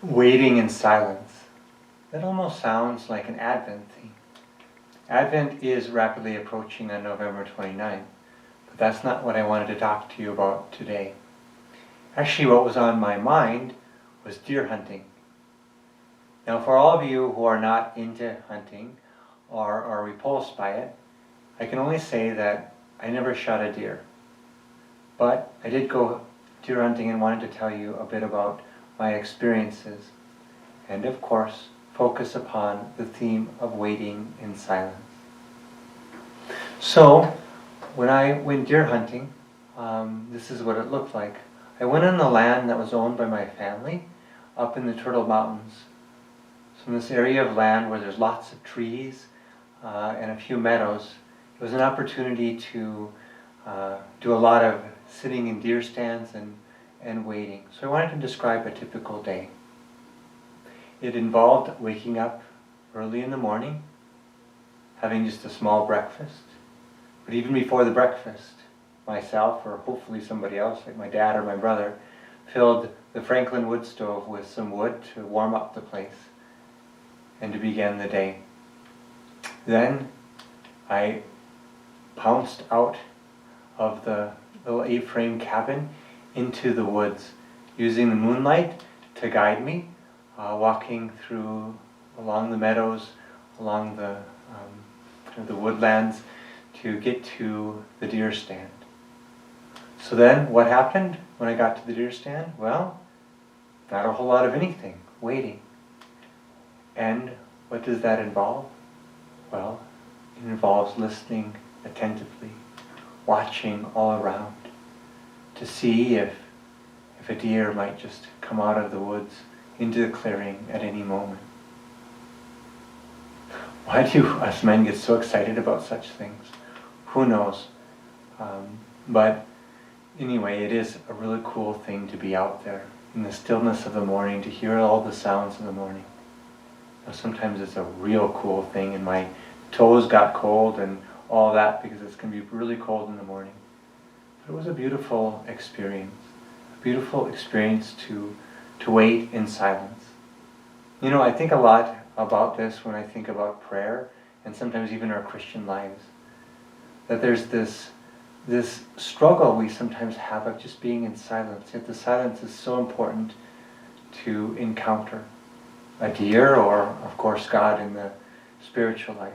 Waiting in silence. That almost sounds like an Advent theme. Advent is rapidly approaching on November 29th, but that's not what I wanted to talk to you about today. Actually, what was on my mind was deer hunting. Now, for all of you who are not into hunting or are repulsed by it, I can only say that I never shot a deer. But I did go deer hunting and wanted to tell you a bit about my experiences, and of course, focus upon the theme of waiting in silence. So, when I went deer hunting, this is what it looked like. I went on the land that was owned by my family up in the Turtle Mountains. So in this area of land where there's lots of trees and a few meadows, it was an opportunity to do a lot of sitting in deer stands and waiting. So I wanted to describe a typical day. It involved waking up early in the morning, having just a small breakfast. But even before the breakfast, myself, or hopefully somebody else, like my dad or my brother, filled the Franklin wood stove with some wood to warm up the place and to begin the day. Then I pounced out of the little A-frame cabin into the woods, using the moonlight to guide me, walking along the meadows, along the woodlands to get to the deer stand. So then what happened when I got to the deer stand? Well, not a whole lot of anything, waiting. And what does that involve? Well, it involves listening attentively, watching all around to see if a deer might just come out of the woods into the clearing at any moment. Why do us men get so excited about such things? Who knows? But anyway, it is a really cool thing to be out there in the stillness of the morning, to hear all the sounds of the morning. Now, sometimes it's a real cool thing, and my toes got cold and all that because it's going to be really cold in the morning. But it was a beautiful experience to wait in silence. You know, I think a lot about this when I think about prayer, and sometimes even our Christian lives, that there's this struggle we sometimes have of just being in silence, yet the silence is so important to encounter a deer or, of course, God in the spiritual life.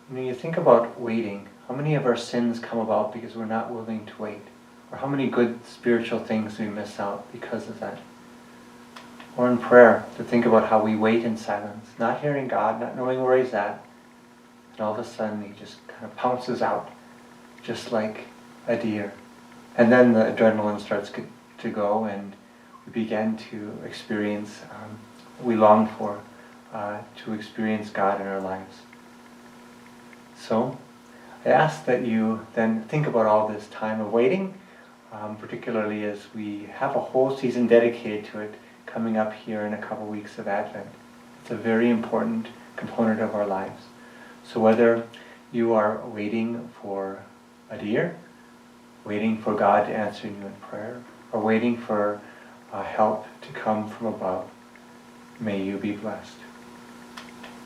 When you think about waiting, how many of our sins come about because we're not willing to wait? Or how many good spiritual things we miss out because of that? Or in prayer, to think about how we wait in silence, not hearing God, not knowing where He's at, and all of a sudden He just kind of pounces out, just like a deer. And then the adrenaline starts to go, and we begin to experience, we long for, to experience God in our lives. So, I ask that you then think about all this time of waiting, particularly as we have a whole season dedicated to it coming up here in a couple weeks of Advent. It's a very important component of our lives. So whether you are waiting for a deer, waiting for God to answer you in prayer, or waiting for help to come from above, may you be blessed.